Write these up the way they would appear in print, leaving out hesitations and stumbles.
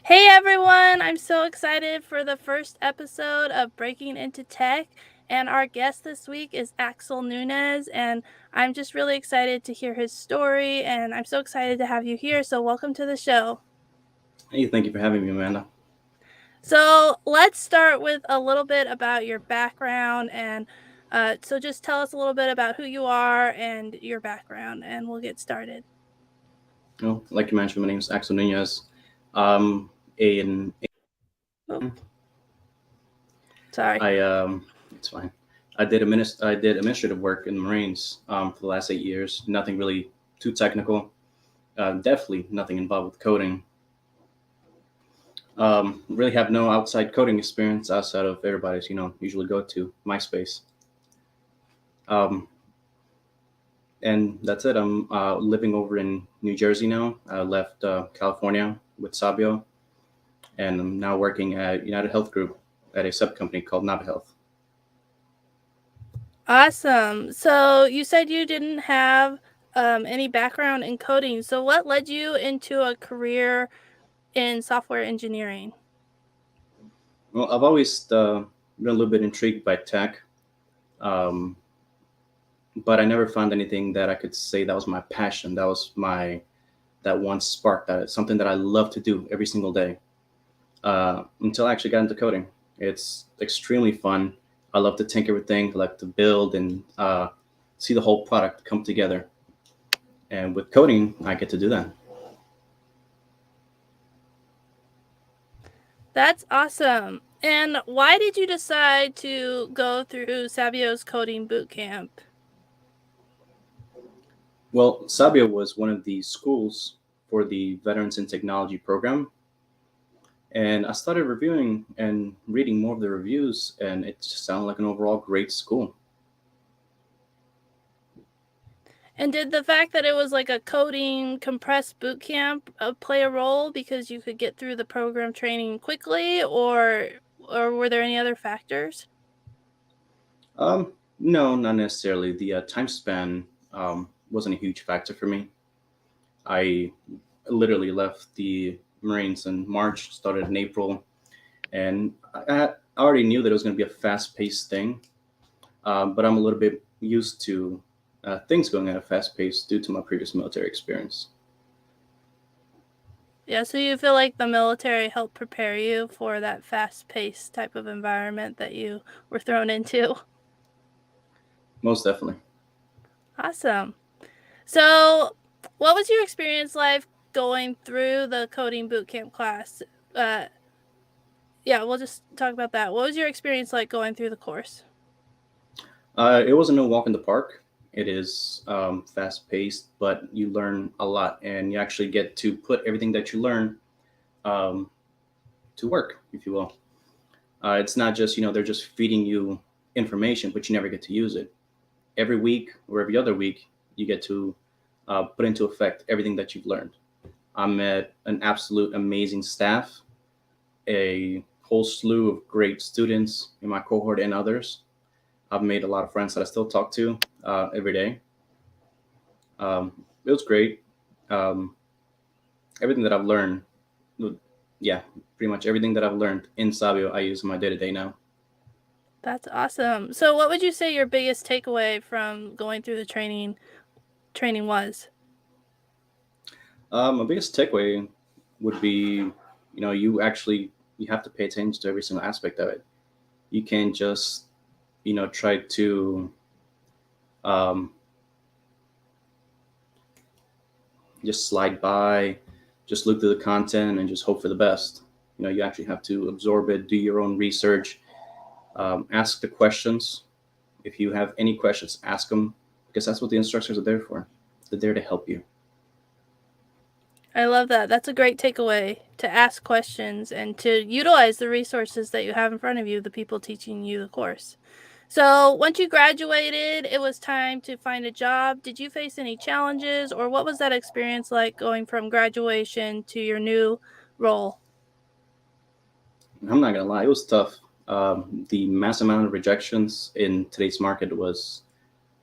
Hey everyone, I'm so excited for the first episode of Breaking into Tech. And our guest this week is Axel Nunez. And I'm just really excited to hear his story. And I'm so excited to have you here. So, welcome to the show. Hey, thank you for having me, Amanda. So, let's start with a little bit about your background. And so, just tell us a little bit about who you are and your background, and we'll get started. Like you mentioned, my name is Axel Nunez. Um, in Oh, sorry. it's fine. I did administrative work in the Marines for the last 8 years. Nothing really too technical. Definitely nothing involved with coding. Really have no outside coding experience outside of everybody's, usually go to MySpace. Um, and that's it. I'm living over in New Jersey now. I left California with Sabio, and I'm now working at United Health Group at a sub company called Navi Health. Awesome. So you said you didn't have any background in coding. So what led you into a career in software engineering? Well, I've always been a little bit intrigued by tech, um, but I never found anything that I could say that was my passion. That was that one spark. That is something that I love to do every single day. Until I actually got into coding, it's extremely fun. I love to tinker with things. I like to build and see the whole product come together. And with coding, I get to do that. That's awesome. And why did you decide to go through Sabio's coding bootcamp? Well, Sabio was one of the schools for the Veterans in Technology program. And I started reviewing and reading more of the reviews, and it just sounded like an overall great school. And did the fact that it was like a coding compressed bootcamp play a role because you could get through the program training quickly, or were there any other factors? No, not necessarily. The time span wasn't a huge factor for me. I literally left the Marines in March, started in April, and I already knew that it was going to be a fast paced thing, but I'm a little bit used to things going at a fast pace due to my previous military experience. Yeah, so you feel like the military helped prepare you for that fast-paced type of environment that you were thrown into. Most definitely. Awesome. So, what was your experience like going through the coding bootcamp class? Uh, yeah, we'll just talk about that. What was your experience like going through the course? It wasn't no walk in the park. It is fast paced, but you learn a lot, and you actually get to put everything that you learn um, to work, if you will. It's not just they're just feeding you information, but you never get to use it. Every week or every other week, you get to put into effect everything that you've learned. I met an absolute amazing staff, a whole slew of great students in my cohort and others. I've made a lot of friends that I still talk to every day. It was great. Um, everything that I've learned, yeah, pretty much everything that I've learned in Sabio, I use in my day to day now. That's awesome. So, what would you say your biggest takeaway from going through the training was? My biggest takeaway would be, you have to pay attention to every single aspect of it. You can't just, try to um, just slide by, just look through the content and just hope for the best. You actually have to absorb it, do your own research, ask the questions. If you have any questions, ask them because that's what the instructors are there for. They're there to help you. I love that. That's a great takeaway to ask questions and to utilize the resources that you have in front of you, the people teaching you the course. So, once you graduated, it was time to find a job. Did you face any challenges, or what was that experience like going from graduation to your new role? I'm not gonna lie, it was tough. The mass amount of rejections in today's market was,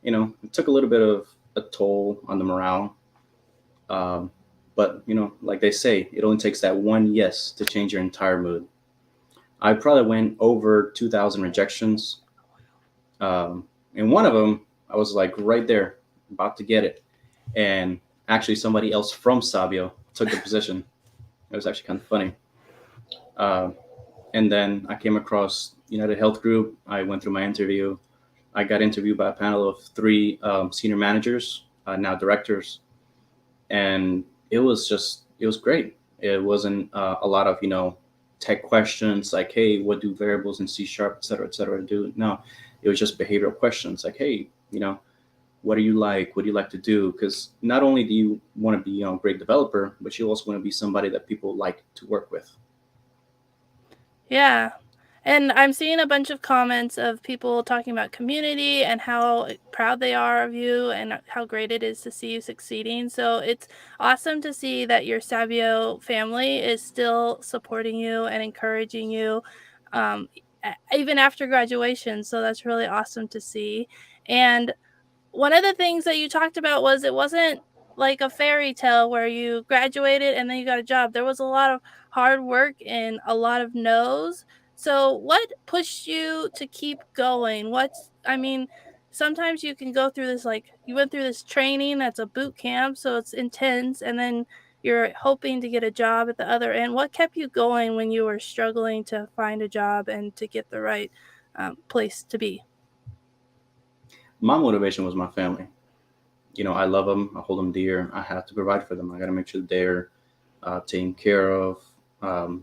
it took a little bit of a toll on the morale. Um, But like they say, it only takes that one yes to change your entire mood. I probably went over 2,000 rejections. Um, and one of them, I was like right there, about to get it. And actually, somebody else from Sabio took the position. It was actually kind of funny. Uh, and then I came across United Health Group. I went through my interview. I got interviewed by a panel of three senior managers, now directors, and it was great. It wasn't a lot of tech questions like, hey, what do variables in C sharp, et cetera, do? No, it was just behavioral questions like, hey, what do you like? What do you like to do? Because not only do you want to be a great developer, but you also want to be somebody that people like to work with. Yeah. And I'm seeing a bunch of comments of people talking about community and how proud they are of you and how great it is to see you succeeding. So it's awesome to see that your Sabio family is still supporting you and encouraging you, um, even after graduation. So that's really awesome to see. And one of the things that you talked about was it wasn't like a fairy tale where you graduated and then you got a job. There was a lot of hard work and a lot of no's. So, what pushed you to keep going? I mean, sometimes you can go through this, like, you went through this training that's a boot camp, so it's intense, and then you're hoping to get a job at the other end. What kept you going when you were struggling to find a job and to get the right place to be? My motivation was my family. I love them. I hold them dear. I have to provide for them. I got to make sure they're taken care of.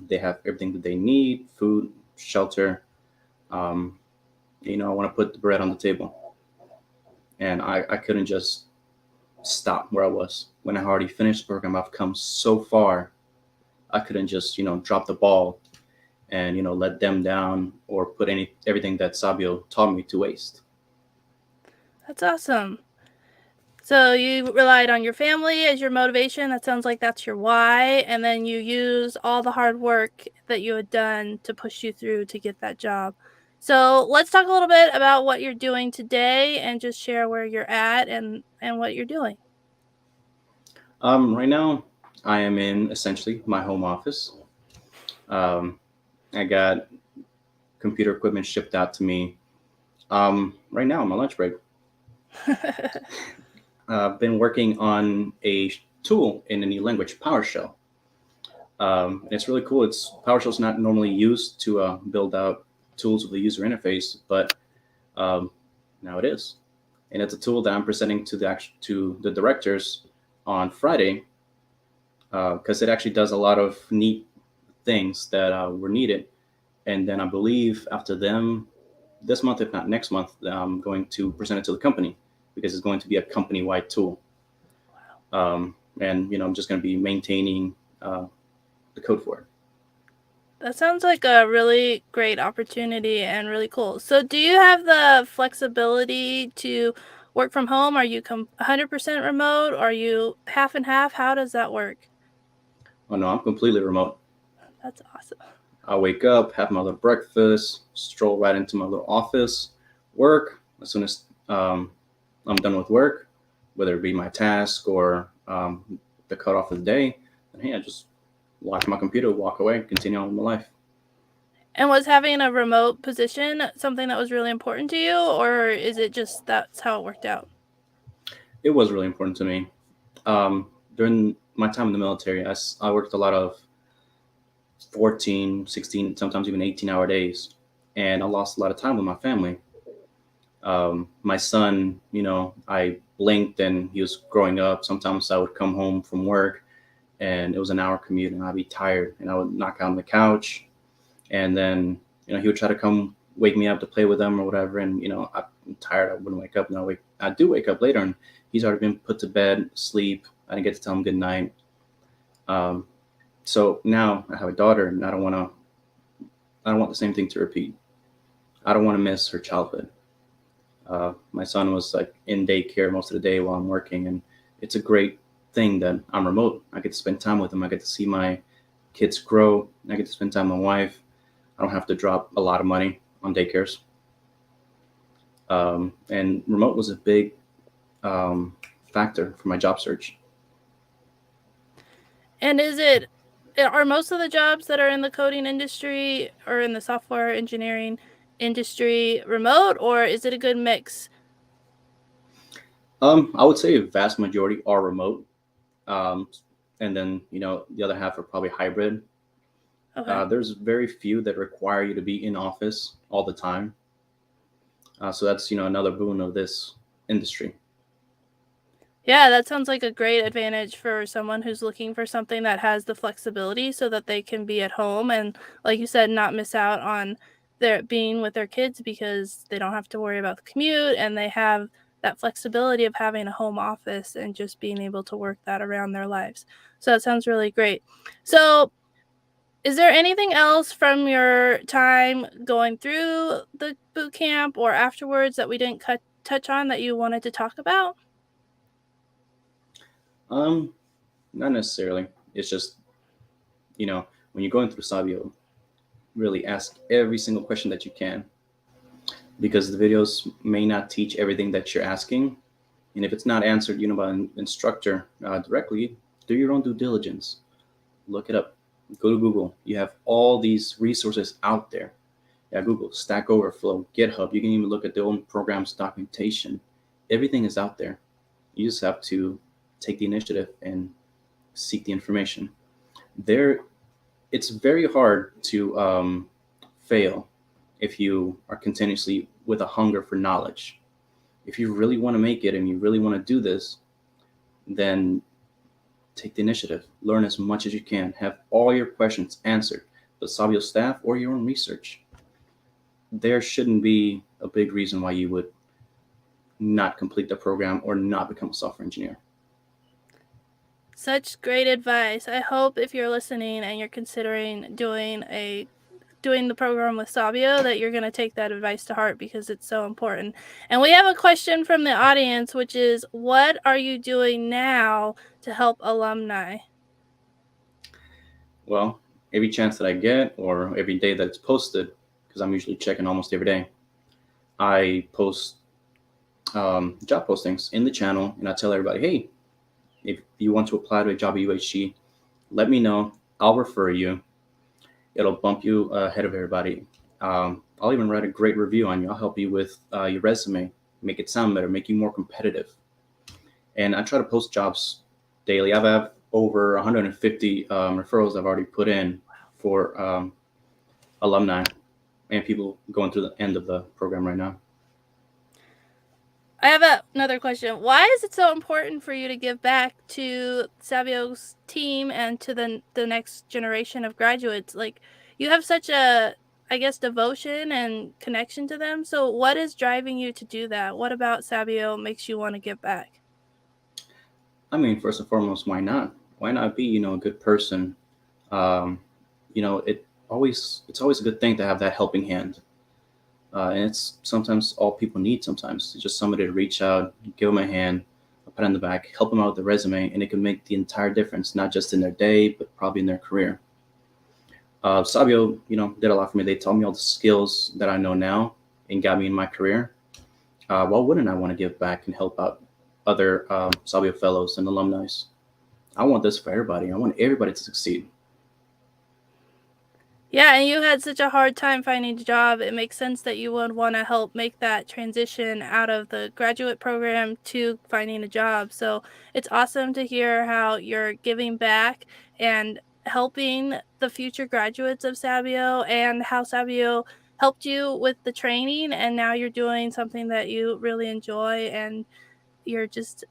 They have everything that they need: food, shelter. Um, I want to put the bread on the table, and I couldn't just stop where I was when I already finished the program. I've come so far. I couldn't just drop the ball and let them down or put everything that Sabio taught me to waste. That's awesome. So you relied on your family as your motivation. That sounds like that's your why. And then you use all the hard work that you had done to push you through to get that job. So let's talk a little bit about what you're doing today and just share where you're at and what you're doing. Right now, I am in essentially my home office. Um, I got computer equipment shipped out to me. Right now, on my lunch break, I've been working on a tool in a new language, PowerShell. It's really cool. PowerShell's not normally used to build out tools with a user interface, but um, now it is, and it's a tool that I'm presenting to the directors on Friday because it actually does a lot of neat things that were needed. And then I believe after them, this month, if not next month, I'm going to present it to the company because it's going to be a company-wide tool. And I'm just going to be maintaining uh, the code for it. That sounds like a really great opportunity and really cool. So do you have the flexibility to work from home? Are you 100% remote? Are you half and half? How does that work? Oh no, I'm completely remote. That's awesome. I wake up, have my little breakfast, stroll right into my little office, work. As soon as I'm done with work, whether it be my task or the cutoff of the day, and hey, I just lock my computer, walk away, continue on with my life. And was having a remote position something that was really important to you, or is it just that's how it worked out? It was really important to me. During my time in the military, I worked a lot of 14, 16, sometimes even 18-hour days, and I lost a lot of time with my family. My son, I blinked and he was growing up. Sometimes I would come home from work and it was an hour commute and I'd be tired and I would knock out on the couch and then, he would try to come wake me up to play with them or whatever. And, I'm tired. I wouldn't wake up. And I do wake up later and he's already been put to bed, sleep. I didn't get to tell him good night. Um, so now I have a daughter and I don't want the same thing to repeat. I don't want to miss her childhood. My son was like in daycare most of the day while I'm working, and it's a great thing that I'm remote. I get to spend time with him. I get to see my kids grow. I get to spend time with my wife. I don't have to drop a lot of money on daycares. And remote was a big factor for my job search. And are most of the jobs that are in the coding industry or in the software engineering industry remote, or is it a good mix? I would say a vast majority are remote, um, and then the other half are probably hybrid. Okay. There's very few that require you to be in office all the time. So that's another boon of this industry. Yeah, that sounds like a great advantage for someone who's looking for something that has the flexibility so that they can be at home and, like you said, not miss out on their being with their kids because they don't have to worry about the commute and they have that flexibility of having a home office and just being able to work that around their lives. So that sounds really great. So, is there anything else from your time going through the boot camp or afterwards that we didn't touch on that you wanted to talk about? Um, Not necessarily. It's just when you're going through Sabio, really ask every single question that you can, because the videos may not teach everything that you're asking, and if it's not answered, by an instructor directly, do your own due diligence. Look it up. Go to Google. You have all these resources out there. Yeah, Google, Stack Overflow, GitHub. You can even look at their own program's documentation. Everything is out there. You just have to take the initiative and seek the information. There, it's very hard to fail if you are continuously with a hunger for knowledge. If you really want to make it and you really want to do this, then take the initiative. Learn as much as you can. Have all your questions answered. The Sabio staff or your own research. There shouldn't be a big reason why you would not complete the program or not become a software engineer. Such great advice. I hope if you're listening and you're considering doing the program with Sabio that you're going to take that advice to heart because it's so important. And we have a question from the audience, which is, what are you doing now to help alumni? Well, every chance that I get or every day that it's posted, because I'm usually checking almost every day, I post job postings in the channel and I tell everybody, hey, if you want to apply to a job at UHG, let me know. I'll refer you. It'll bump you ahead of everybody. I'll even write a great review on you. I'll help you with your resume, make it sound better, make you more competitive. And I try to post jobs daily. I've had over 150 referrals I've already put in for alumni and people going through the end of the program right now. I have another question. Why is it so important for you to give back to Sabio's team and to the next generation of graduates? Like, you have such a, I guess, devotion and connection to them. So what is driving you to do that? What about Sabio makes you want to give back? I mean, first and foremost, why not? Why not be, a good person? Um, it's always a good thing to have that helping hand. And it's sometimes all people need. Sometimes it's just somebody to reach out, give them a hand, a pat on the back, help them out with the resume, and it can make the entire difference, not just in their day, but probably in their career. Sabio, did a lot for me. They taught me all the skills that I know now and got me in my career. Why wouldn't I want to give back and help out other Sabio fellows and alumni? I want this for everybody. I want everybody to succeed. Yeah, and you had such a hard time finding a job. It makes sense that you would want to help make that transition out of the graduate program to finding a job. So it's awesome to hear how you're giving back and helping the future graduates of Sabio and how Sabio helped you with the training. And now you're doing something that you really enjoy and you're just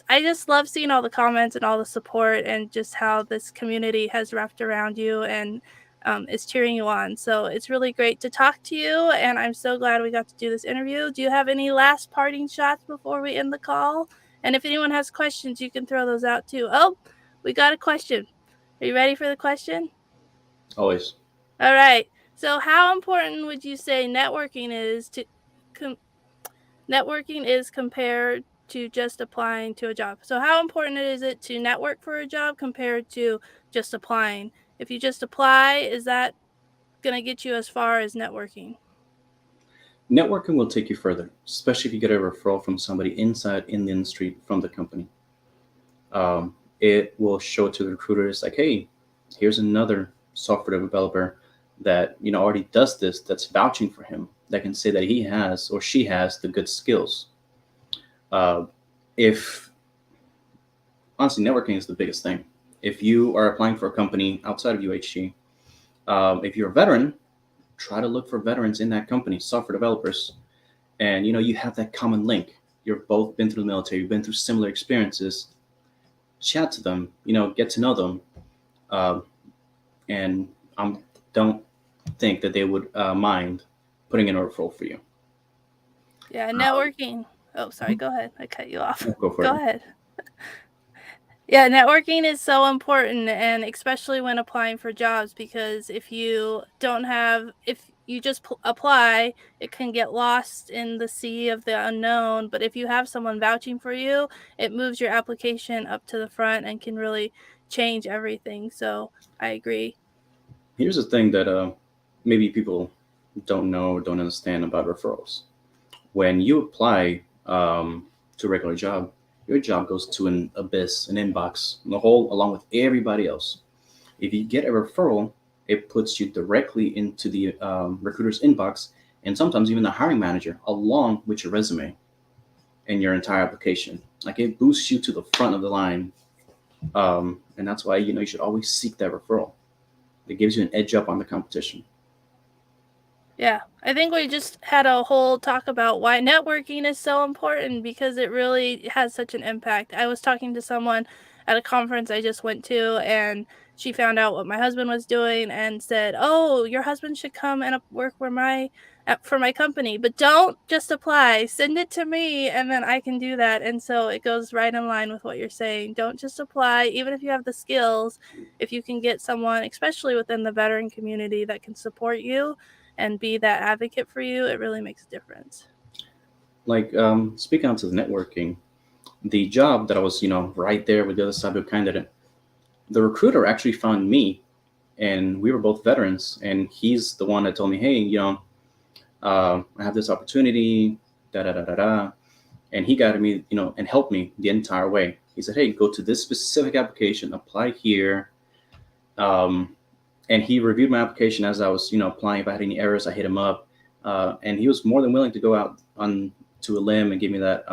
I just love seeing all the comments and all the support and just how this community has wrapped around you and is cheering you on. So it's really great to talk to you, and I'm so glad we got to do this interview. Do you have any last parting shots before we end the call? And if anyone has questions, you can throw those out too. Oh, we got a question. Are you ready for the question? Always. All right. So, how important would you say com- networking is compared to just applying to a job? So how important is it to network for a job compared to just applying? If you just apply, is that going to get you as far as networking? Networking will take you further, especially if you get a referral from somebody inside in the industry from the company. it will show to the recruiters like, hey, here's another software developer that already does this, that's vouching for him, that can say that he has or she has the good skills. Uh, if Honestly, networking is the biggest thing. If you are applying for a company outside of UHG, if you're a veteran, try to look for veterans in that company, software developers, and you have that common link. You've both been through the military, you've been through similar experiences. Chat to them, get to know them, um, and I don't think that they would mind putting in a referral for you. Yeah, Um, networking. Oh, sorry. Go ahead. I cut you off. go for Go it. ahead. Yeah, networking is so important, and especially when applying for jobs, because if you just apply, it can get lost in the sea of the unknown. But if you have someone vouching for you, it moves your application up to the front and can really change everything. So I agree. Here's the thing that maybe people don't know or don't understand about referrals. When you apply to a regular job, your job goes to an abyss, an inbox, the whole, along with everybody else. If you get a referral, it puts you directly into the recruiter's inbox, and sometimes even the hiring manager, along with your resume and your entire application. Like, it boosts you to the front of the line, and that's why you should always seek that referral. It gives you an edge up on the competition. Yeah, I think we just had a whole talk about why networking is so important, because it really has such an impact. I was talking to someone at a conference I just went to, and she found out what my husband was doing and said, "Oh, your husband should come and work for my company, but don't just apply. Send it to me, and then I can do that." And so it goes right in line with what you're saying. Don't just apply, even if you have the skills. If you can get someone, especially within the veteran community, that can support you and be that advocate for you, it really makes a difference. Like, speaking on to the networking, the job that I was, right there with the other Sabio candidate, the recruiter actually found me, and we were both veterans, and he's the one that told me, hey, I have this opportunity, da da da da da, and he guided me, and helped me the entire way. He said, hey, go to this specific application, apply here, um, and he reviewed my application as I was, applying. If I had any errors, I hit him up, and he was more than willing to go out on to a limb and give me that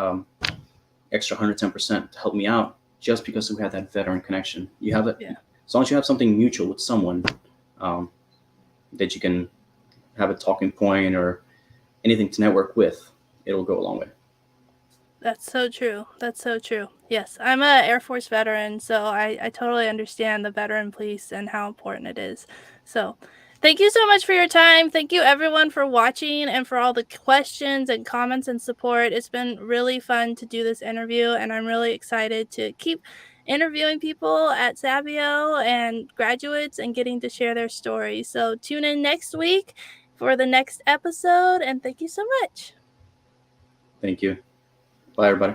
extra 110% to help me out, just because we had that veteran connection. You have it, Yeah. as long as you have something mutual with someone, um, that you can have a talking point or anything to network with, it'll go a long way. That's so true. That's so true. Yes, I'm a Air Force veteran, so I totally understand the veteran police and how important it is. So thank you so much for your time. Thank you everyone for watching and for all the questions and comments and support. It's been really fun to do this interview, and I'm really excited to keep interviewing people at Sabio and graduates and getting to share their stories. So tune in next week for the next episode, and thank you so much. Thank you. Bye, everybody.